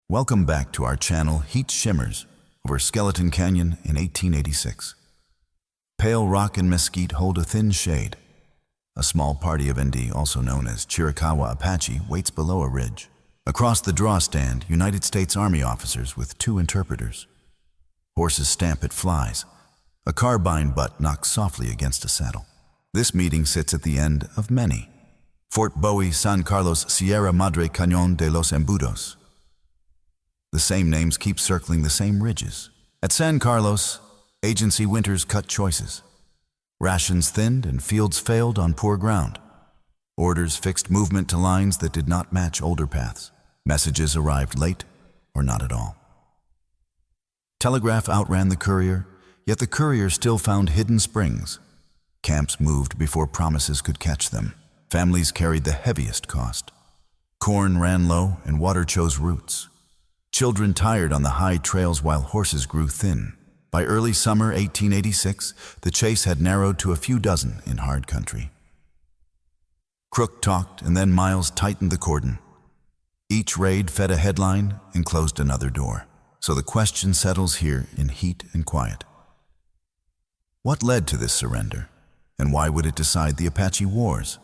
Welcome back to our channel Heat Shimmers over Skeleton Canyon in 1886. Pale rock and mesquite hold a thin shade. A small party of ND, also known as Chiricahua Apache, waits below a ridge. Across the draw stand, United States Army officers with 2 interpreters. Horses stamp at flies. A carbine butt knocks softly against a saddle. This meeting sits at the end of many. Fort Bowie, San Carlos, Sierra Madre, Cañón de los Embudos. The same names keep circling the same ridges. At San Carlos, agency winters cut choices. Rations thinned and fields failed on poor ground. Orders fixed movement to lines that did not match older paths. Messages arrived late or not at all. Telegraph outran the courier, yet the courier still found hidden springs. Camps moved before promises could catch them. Families carried the heaviest cost. Corn ran low and water chose roots. Children tired on the high trails while horses grew thin. By early summer 1886, the chase had narrowed to a few dozen in hard country. Crook talked, and then Miles tightened the cordon. Each raid fed a headline and closed another door. So the question settles here in heat and quiet. What led to this surrender, and why would it decide the Apache Wars?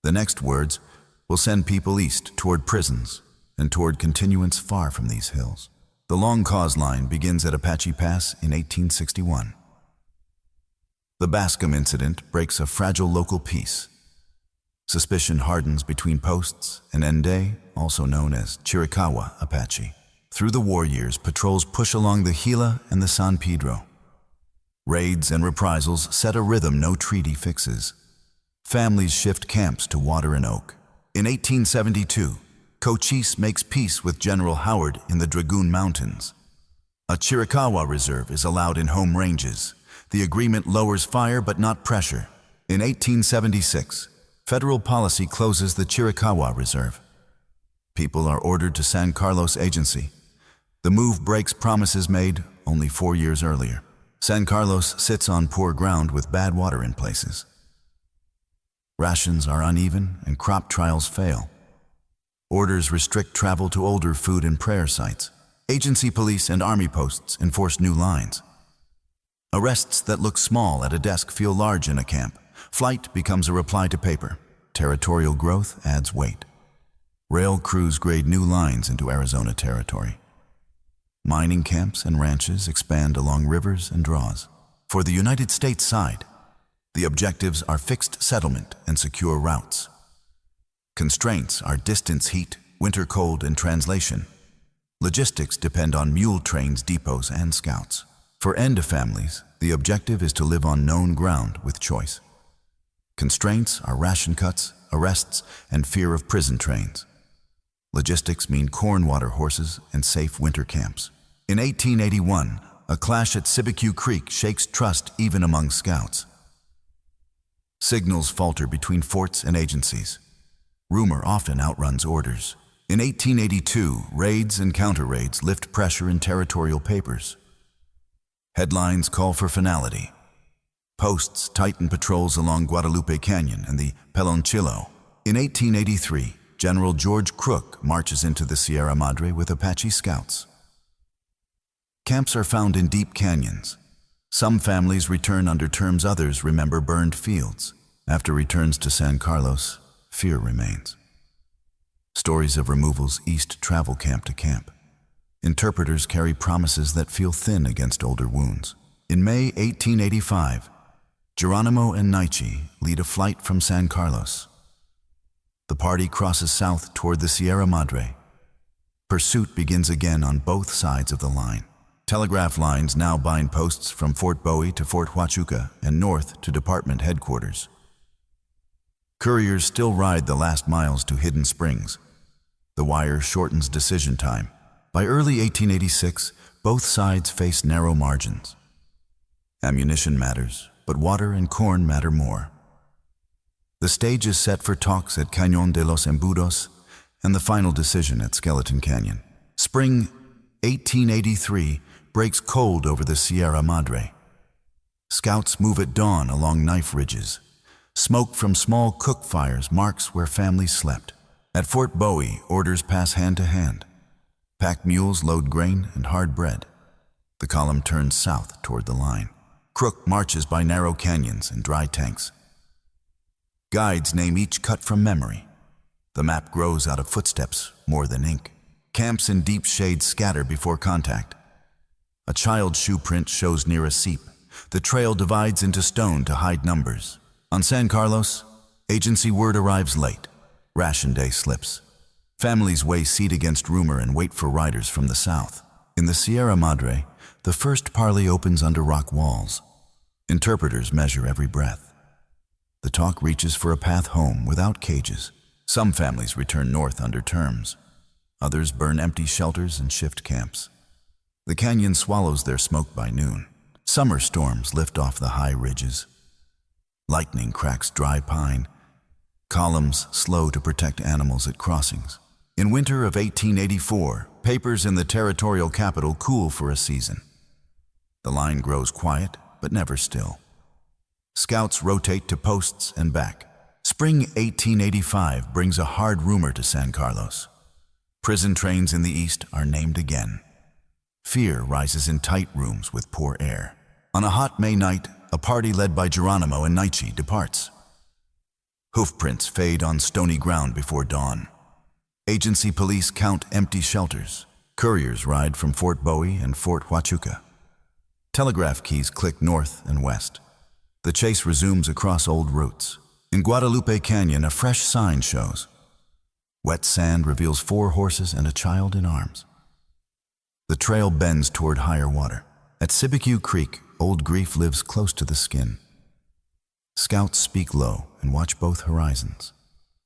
The next words will send people east toward prisons and toward continuance far from these hills. The long cause line begins at Apache Pass in 1861. The Bascom incident breaks a fragile local peace. Suspicion hardens between posts and Ende, also known as Chiricahua Apache. Through the war years, patrols push along the Gila and the San Pedro. Raids and reprisals set a rhythm no treaty fixes. Families shift camps to Water and Oak. In 1872, Cochise makes peace with General Howard in the Dragoon Mountains. A Chiricahua reserve is allowed in home ranges. The agreement lowers fire but not pressure. In 1876, federal policy closes the Chiricahua Reserve. People are ordered to San Carlos Agency. The move breaks promises made only 4 years earlier. San Carlos sits on poor ground with bad water in places. Rations are uneven and crop trials fail. Orders restrict travel to older food and prayer sites. Agency police and army posts enforce new lines. Arrests that look small at a desk feel large in a camp. Flight becomes a reply to paper. Territorial growth adds weight. Rail crews grade new lines into Arizona territory. Mining camps and ranches expand along rivers and draws. For the United States side, the objectives are fixed settlement and secure routes. Constraints are distance heat, winter cold, and translation. Logistics depend on mule trains, depots, and scouts. For Ende families, the objective is to live on known ground with choice. Constraints are ration cuts, arrests, and fear of prison trains. Logistics mean corn water horses and safe winter camps. In 1881, a clash at Cibecue Creek shakes trust even among scouts. Signals falter between forts and agencies. Rumor often outruns orders. In 1882, raids and counter-raids lift pressure in territorial papers. Headlines call for finality. Posts tighten patrols along Guadalupe Canyon and the Pelonchillo. In 1883, General George Crook marches into the Sierra Madre with Apache scouts. Camps are found in deep canyons. Some families return under terms, others remember burned fields. After returns to San Carlos, fear remains. Stories of removals east travel camp to camp. Interpreters carry promises that feel thin against older wounds. In May 1885, Geronimo and Nietzsche lead a flight from San Carlos. The party crosses south toward the Sierra Madre. Pursuit begins again on both sides of the line. Telegraph lines now bind posts from Fort Bowie to Fort Huachuca and north to department headquarters. Couriers still ride the last miles to Hidden Springs. The wire shortens decision time. By early 1886, both sides face narrow margins. Ammunition matters, but water and corn matter more. The stage is set for talks at Cañón de los Embudos and the final decision at Skeleton Canyon. Spring 1883 breaks cold over the Sierra Madre. Scouts move at dawn along knife ridges. Smoke from small cook fires marks where families slept. At Fort Bowie, orders pass hand to hand. Pack mules load grain and hard bread. The column turns south toward the line. Crook marches by narrow canyons and dry tanks. Guides name each cut from memory. The map grows out of footsteps more than ink. Camps in deep shade scatter before contact. A child's shoe print shows near a seep. The trail divides into stone to hide numbers. On San Carlos, agency word arrives late. Ration day slips. Families weigh seat against rumor and wait for riders from the south. In the Sierra Madre, the first parley opens under rock walls. Interpreters measure every breath. The talk reaches for a path home without cages. Some families return north under terms. Others burn empty shelters and shift camps. The canyon swallows their smoke by noon. Summer storms lift off the high ridges. Lightning cracks dry pine. Columns slow to protect animals at crossings. In winter of 1884, papers in the territorial capital cool for a season. The line grows quiet, but never still. Scouts rotate to posts and back. Spring 1885 brings a hard rumor to San Carlos. Prison trains in the east are named again. Fear rises in tight rooms with poor air. On a hot May night, a party led by Geronimo and Nietzsche departs. Hoofprints fade on stony ground before dawn. Agency police count empty shelters. Couriers ride from Fort Bowie and Fort Huachuca. Telegraph keys click north and west. The chase resumes across old routes. In Guadalupe Canyon, a fresh sign shows. Wet sand reveals 4 horses and a child in arms. The trail bends toward higher water. At Cibecue Creek, old grief lives close to the skin. Scouts speak low and watch both horizons.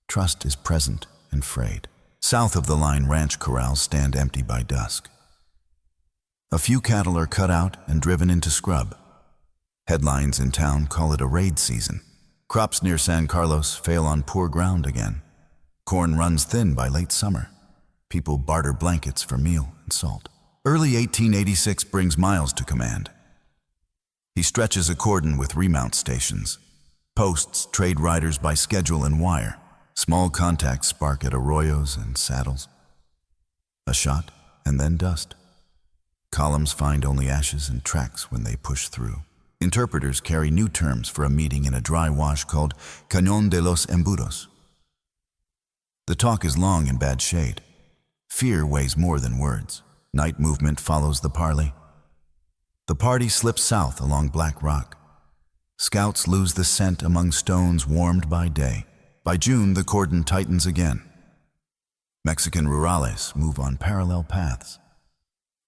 Trust is present and frayed. South of the line, ranch corrals stand empty by dusk. A few cattle are cut out and driven into scrub. Headlines in town call it a raid season. Crops near San Carlos fail on poor ground again. Corn runs thin by late summer. People barter blankets for meal and salt. Early 1886 brings Miles to command. He stretches a cordon with remount stations. Posts trade riders by schedule and wire. Small contacts spark at arroyos and saddles. A shot and then dust. Columns find only ashes and tracks when they push through. Interpreters carry new terms for a meeting in a dry wash called Cañón de los Embudos. The talk is long in bad shade. Fear weighs more than words. Night movement follows the parley. The party slips south along Black Rock. Scouts lose the scent among stones warmed by day. By June, the cordon tightens again. Mexican rurales move on parallel paths.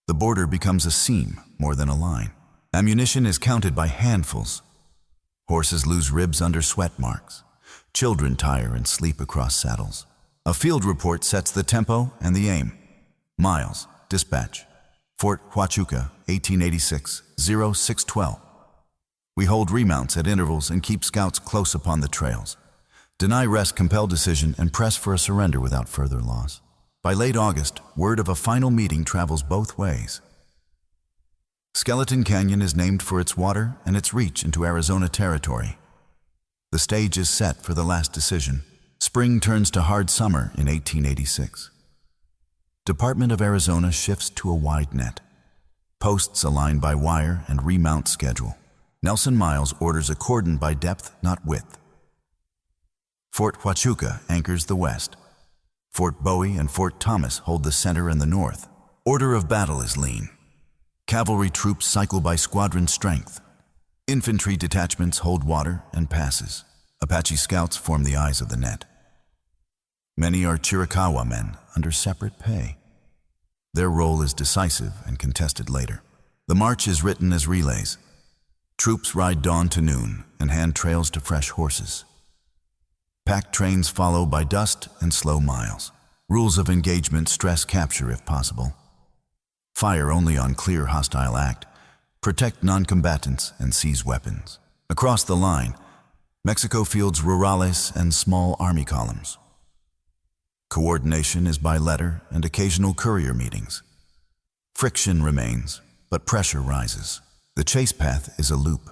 The border becomes a seam more than a line. Ammunition is counted by handfuls. Horses lose ribs under sweat marks. Children tire and sleep across saddles. A field report sets the tempo and the aim. Miles, dispatch. Fort Huachuca, 1886, 0612. We hold remounts at intervals and keep scouts close upon the trails. Deny rest, compel decision, and press for a surrender without further loss. By late August, word of a final meeting travels both ways. Skeleton Canyon is named for its water and its reach into Arizona territory. The stage is set for the last decision. Spring turns to hard summer in 1886. Department of Arizona shifts to a wide net. Posts align by wire and remount schedule. Nelson Miles orders a cordon by depth, not width. Fort Huachuca anchors the west. Fort Bowie and Fort Thomas hold the center and the north. Order of battle is lean. Cavalry troops cycle by squadron strength. Infantry detachments hold water and passes. Apache scouts form the eyes of the net. Many are Chiricahua men under separate pay. Their role is decisive and contested later. The march is written as relays. Troops ride dawn to noon and hand trails to fresh horses. Pack trains follow by dust and slow miles. Rules of engagement stress capture if possible. Fire only on clear hostile act. Protect non-combatants and seize weapons. Across the line, Mexico fields rurales and small army columns. Coordination is by letter and occasional courier meetings. Friction remains, but pressure rises. The chase path is a loop.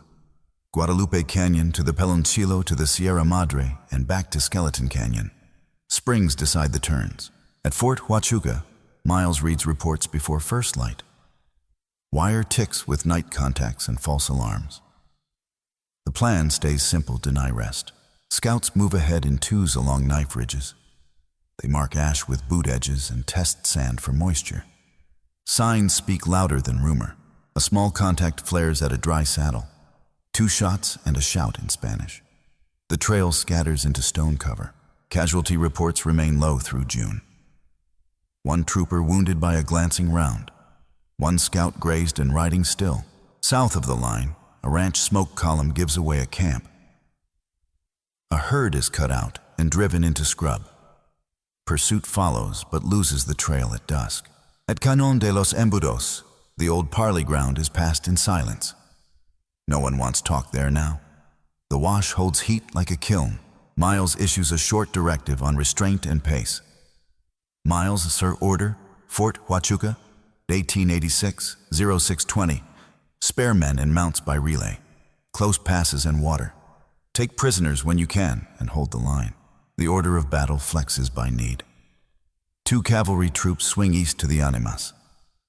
Guadalupe Canyon to the Peloncillo to the Sierra Madre and back to Skeleton Canyon. Springs decide the turns. At Fort Huachuca, Miles reads reports before first light. Wire ticks with night contacts and false alarms. The plan stays simple, deny rest. Scouts move ahead in twos along knife ridges. They mark ash with boot edges and test sand for moisture. Signs speak louder than rumor. A small contact flares at a dry saddle. 2 shots and a shout in Spanish. The trail scatters into stone cover. Casualty reports remain low through June. 1 trooper wounded by a glancing round. 1 scout grazed and riding still. South of the line, a ranch smoke column gives away a camp. A herd is cut out and driven into scrub. Pursuit follows but loses the trail at dusk. At Cañón de los Embudos, the old parley ground is passed in silence. No one wants talk there now. The wash holds heat like a kiln. Miles issues a short directive on restraint and pace. Miles, Sir, order, Fort Huachuca, 1886, 0620. Spare men and mounts by relay. Close passes and water. Take prisoners when you can and hold the line. The order of battle flexes by need. 2 cavalry troops swing east to the Animas.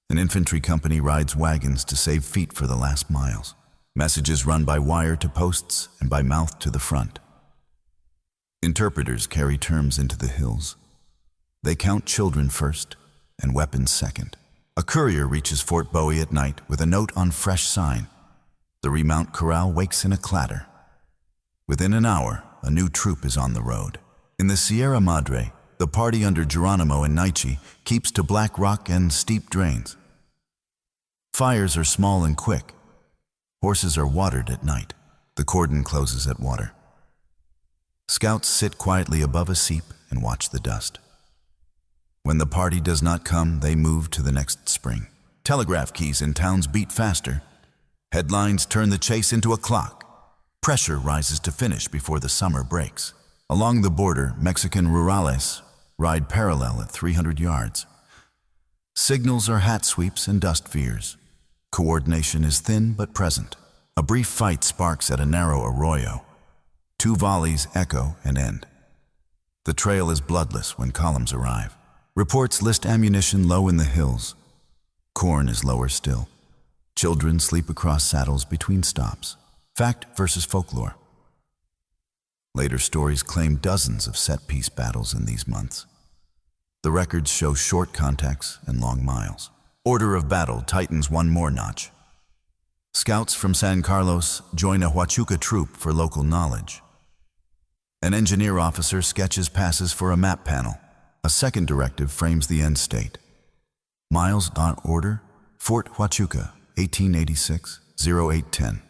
An infantry company rides wagons to save feet for the last miles. Messages run by wire to posts and by mouth to the front. Interpreters carry terms into the hills. They count children first and weapons second. A courier reaches Fort Bowie at night with a note on fresh sign. The remount corral wakes in a clatter. Within an hour, a new troop is on the road. In the Sierra Madre, the party under Geronimo and Naiche keeps to black rock and steep drains. Fires are small and quick. Horses are watered at night. The cordon closes at water. Scouts sit quietly above a seep and watch the dust. When the party does not come, they move to the next spring. Telegraph keys in towns beat faster. Headlines turn the chase into a clock. Pressure rises to finish before the summer breaks. Along the border, Mexican rurales ride parallel at 300 yards. Signals are hat sweeps and dust veers. Coordination is thin but present. A brief fight sparks at a narrow arroyo. 2 volleys echo and end. The trail is bloodless when columns arrive. Reports list ammunition low in the hills. Corn is lower still. Children sleep across saddles between stops. Fact versus folklore. Later stories claim dozens of set-piece battles in these months. The records show short contacts and long miles. Order of battle tightens 1 more notch. Scouts from San Carlos join a Huachuca troop for local knowledge. An engineer officer sketches passes for a map panel. A second directive frames the end state. Miles on order, Fort Huachuca, 1886, 0810.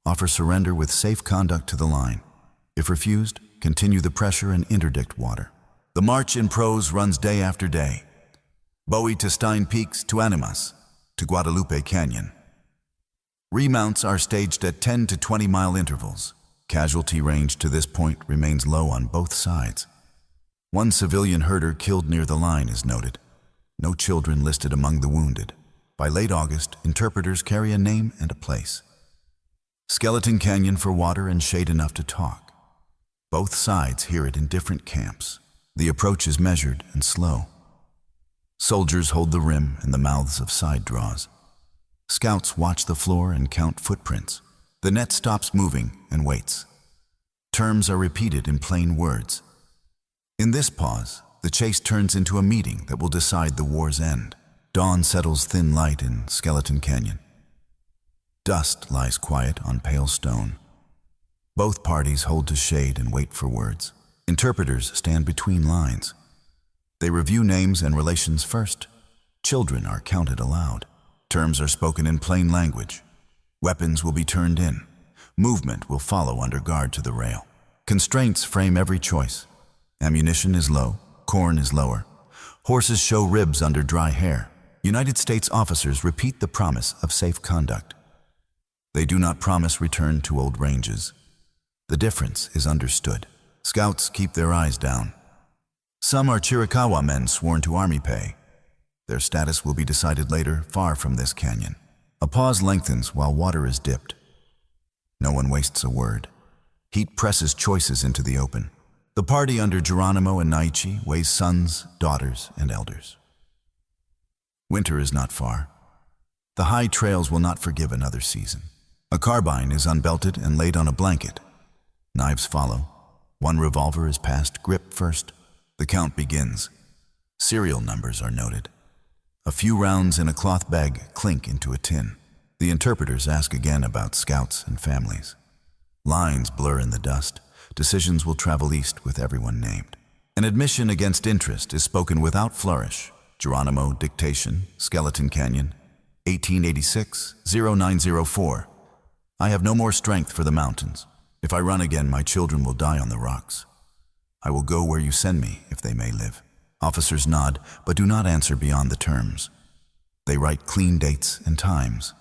Offer surrender with safe conduct to the line. If refused, continue the pressure and interdict water. The march in prose runs day after day. Bowie to Stein Peaks to Animas, to Guadalupe Canyon. Remounts are staged at 10 to 20 mile intervals. Casualty range to this point remains low on both sides. 1 civilian herder killed near the line is noted. No children listed among the wounded. By late August, interpreters carry a name and a place. Skeleton Canyon for water and shade enough to talk. Both sides hear it in different camps. The approach is measured and slow. Soldiers hold the rim and the mouths of side draws. Scouts watch the floor and count footprints. The net stops moving and waits. Terms are repeated in plain words. In this pause, the chase turns into a meeting that will decide the war's end. Dawn settles thin light in Skeleton Canyon. Dust lies quiet on pale stone. Both parties hold to shade and wait for words. Interpreters stand between lines. They review names and relations first. Children are counted aloud. Terms are spoken in plain language. Weapons will be turned in. Movement will follow under guard to the rail. Constraints frame every choice. Ammunition is low, corn is lower. Horses show ribs under dry hair. United States officers repeat the promise of safe conduct. They do not promise return to old ranges. The difference is understood. Scouts keep their eyes down. Some are Chiricahua men sworn to army pay. Their status will be decided later, far from this canyon. A pause lengthens while water is dipped. No one wastes a word. Heat presses choices into the open. The party under Geronimo and Naiche weighs sons, daughters, and elders. Winter is not far. The high trails will not forgive another season. A carbine is unbelted and laid on a blanket. Knives follow. One revolver is passed, grip first. The count begins. Serial numbers are noted. A few rounds in a cloth bag clink into a tin. The interpreters ask again about scouts and families. Lines blur in the dust. Decisions will travel east with everyone named. An admission against interest is spoken without flourish. Geronimo, dictation, Skeleton Canyon, 1886-0904. I have no more strength for the mountains. If I run again, my children will die on the rocks. I will go where you send me, if they may live. Officers nod, but do not answer beyond the terms. They write clean dates and times.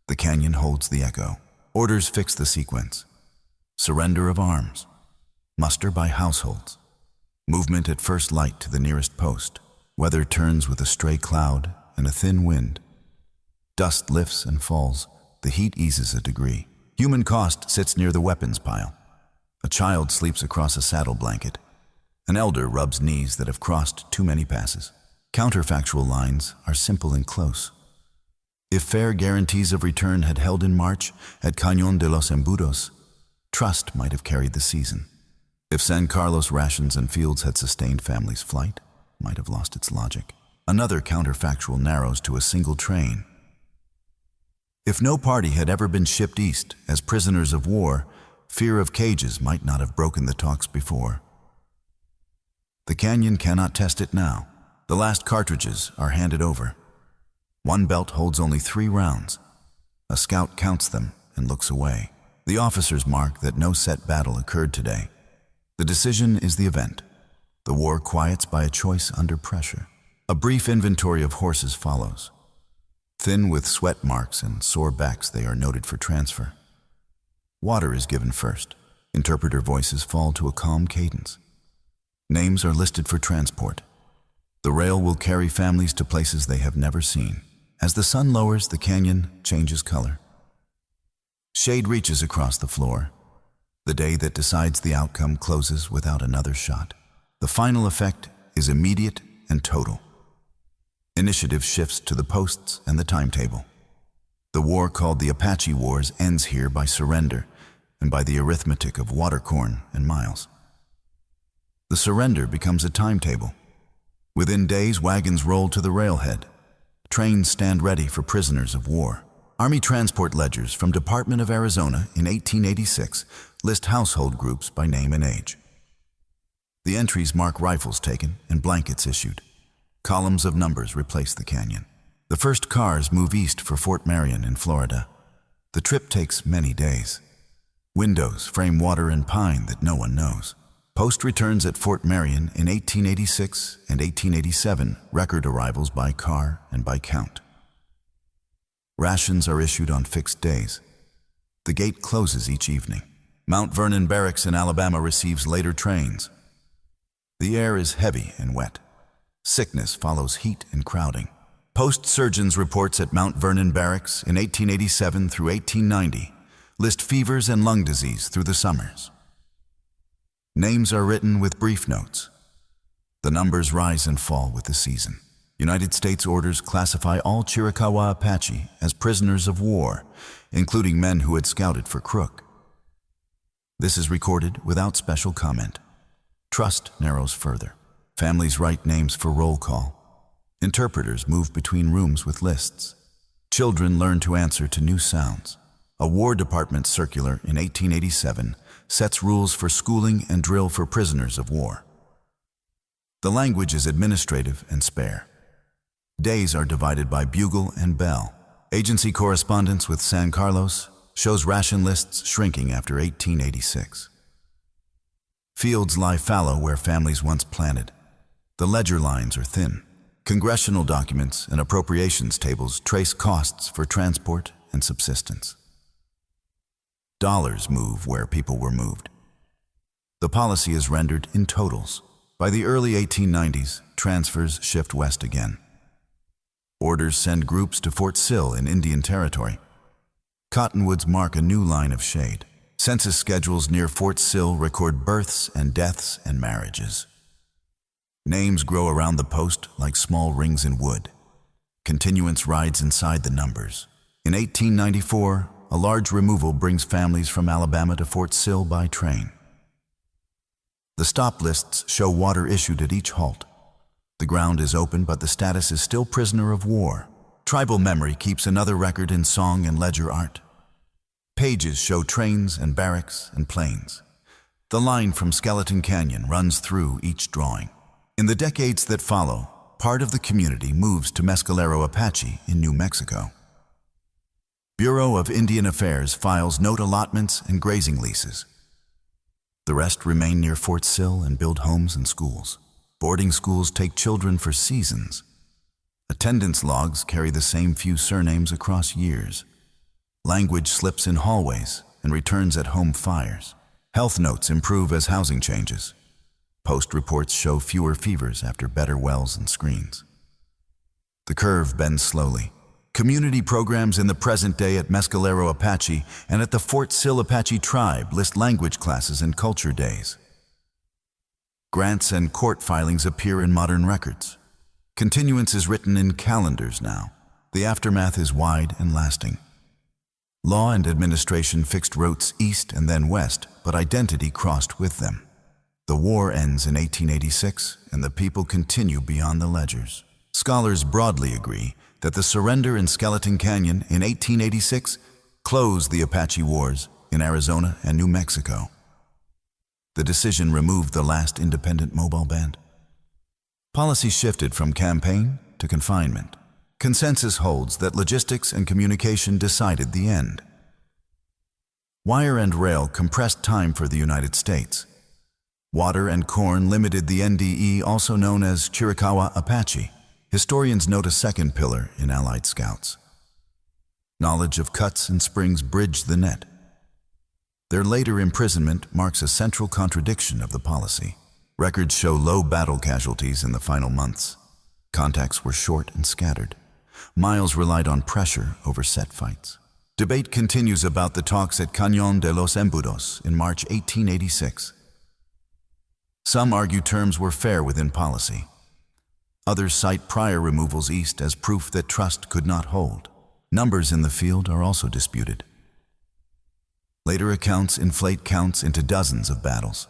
The canyon holds the echo. Orders fix the sequence. Surrender of arms. Muster by households. Movement at first light to the nearest post. Weather turns with a stray cloud and a thin wind. Dust lifts and falls. The heat eases a degree. Human cost sits near the weapons pile. A child sleeps across a saddle blanket. An elder rubs knees that have crossed too many passes. Counterfactual lines are simple and close. If fair guarantees of return had held in March at Cañón de los Embudos, trust might have carried the season. If San Carlos rations and fields had sustained families' flight, might have lost its logic. Another counterfactual narrows to a single train. If no party had ever been shipped east as prisoners of war, fear of cages might not have broken the talks before. The canyon cannot test it now. The last cartridges are handed over. One belt holds only 3 rounds. A scout counts them and looks away. The officers mark that no set battle occurred today. The decision is the event. The war quiets by a choice under pressure. A brief inventory of horses follows. Thin with sweat marks and sore backs, they are noted for transfer. Water is given first. Interpreter voices fall to a calm cadence. Names are listed for transport. The rail will carry families to places they have never seen. As the sun lowers, the canyon changes color. Shade reaches across the floor. The day that decides the outcome closes without another shot. The final effect is immediate and total. Initiative shifts to the posts and the timetable. The war called the Apache Wars ends here by surrender and by the arithmetic of watercorn and miles. The surrender becomes a timetable. Within days, wagons roll to the railhead. Trains stand ready for prisoners of war. Army transport ledgers from Department of Arizona in 1886 list household groups by name and age. The entries mark rifles taken and blankets issued. Columns of numbers replace the canyon. The first cars move east for Fort Marion in Florida. The trip takes many days. Windows frame water and pine that no one knows. Post returns at Fort Marion in 1886 and 1887 record arrivals by car and by count. Rations are issued on fixed days. The gate closes each evening. Mount Vernon Barracks in Alabama receives later trains. The air is heavy and wet. Sickness follows heat and crowding. Post-surgeons reports at Mount Vernon Barracks in 1887 through 1890 list fevers and lung disease through the summers. Names are written with brief notes. The numbers rise and fall with the season. United States orders classify all Chiricahua Apache as prisoners of war, including men who had scouted for Crook. This is recorded without special comment. Trust narrows further. Families write names for roll call. Interpreters move between rooms with lists. Children learn to answer to new sounds. A War Department circular in 1887 sets rules for schooling and drill for prisoners of war. The language is administrative and spare. Days are divided by bugle and bell. Agency correspondence with San Carlos shows ration lists shrinking after 1886. Fields lie fallow where families once planted. The ledger lines are thin. Congressional documents and appropriations tables trace costs for transport and subsistence. Dollars move where people were moved. The policy is rendered in totals. By the early 1890s, transfers shift west again. Orders send groups to Fort Sill in Indian Territory. Cottonwoods mark a new line of shade. Census schedules near Fort Sill record births and deaths and marriages. Names grow around the post like small rings in wood. Continuance rides inside the numbers. In 1894, a large removal brings families from Alabama to Fort Sill by train. The stop lists show water issued at each halt. The ground is open, but the status is still prisoner of war. Tribal memory keeps another record in song and ledger art. Pages show trains and barracks and planes. The line from Skeleton Canyon runs through each drawing. In the decades that follow, part of the community moves to Mescalero Apache in New Mexico. Bureau of Indian Affairs files note allotments and grazing leases. The rest remain near Fort Sill and build homes and schools. Boarding schools take children for seasons. Attendance logs carry the same few surnames across years. Language slips in hallways and returns at home fires. Health notes improve as housing changes. Post reports show fewer fevers after better wells and screens. The curve bends slowly. Community programs in the present day at Mescalero Apache and at the Fort Sill Apache Tribe list language classes and culture days. Grants and court filings appear in modern records. Continuance is written in calendars now. The aftermath is wide and lasting. Law and administration fixed routes east and then west, but identity crossed with them. The war ends in 1886, and the people continue beyond the ledgers. Scholars broadly agree that the surrender in Skeleton Canyon in 1886 closed the Apache Wars in Arizona and New Mexico. The decision removed the last independent mobile band. Policy shifted from campaign to confinement. Consensus holds that logistics and communication decided the end. Wire and rail compressed time for the United States. Water and corn limited the NDE, also known as Chiricahua Apache. Historians note a second pillar in Allied scouts. Knowledge of cuts and springs bridged the net. Their later imprisonment marks a central contradiction of the policy. Records show low battle casualties in the final months. Contacts were short and scattered. Miles relied on pressure over set fights. Debate continues about the talks at Cañón de los Embudos in March 1886. Some argue terms were fair within policy. Others cite prior removals east as proof that trust could not hold. Numbers in the field are also disputed. Later accounts inflate counts into dozens of battles.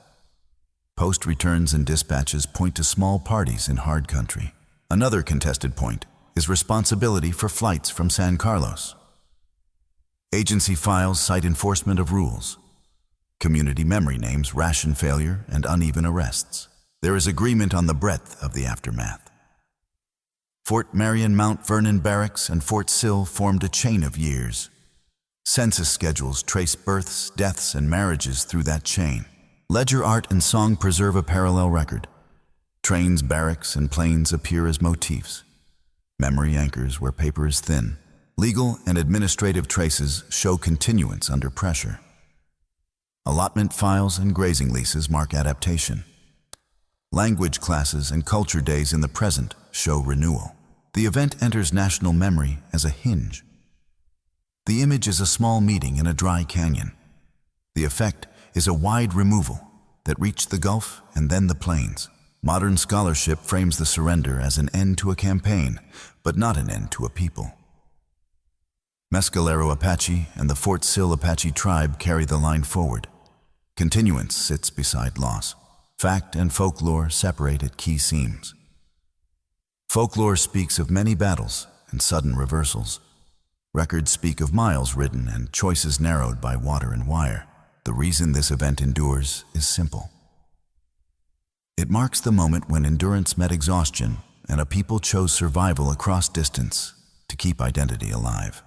Post returns and dispatches point to small parties in hard country. Another contested point is responsibility for flights from San Carlos. Agency files cite enforcement of rules. Community memory names ration failure and uneven arrests. There is agreement on the breadth of the aftermath. Fort Marion, Mount Vernon Barracks, and Fort Sill formed a chain of years. Census schedules trace births, deaths, and marriages through that chain. Ledger art and song preserve a parallel record. Trains, barracks, and planes appear as motifs. Memory anchors where paper is thin. Legal and administrative traces show continuance under pressure. Allotment files and grazing leases mark adaptation. Language classes and culture days in the present show renewal. The event enters national memory as a hinge. The image is a small meeting in a dry canyon. The effect is a wide removal that reached the Gulf and then the plains. Modern scholarship frames the surrender as an end to a campaign, but not an end to a people. Mescalero Apache and the Fort Sill Apache Tribe carry the line forward. Continuance sits beside loss. Fact and folklore separate at key seams. Folklore speaks of many battles and sudden reversals. Records speak of miles ridden and choices narrowed by water and wire. The reason this event endures is simple. It marks the moment when endurance met exhaustion and a people chose survival across distance to keep identity alive.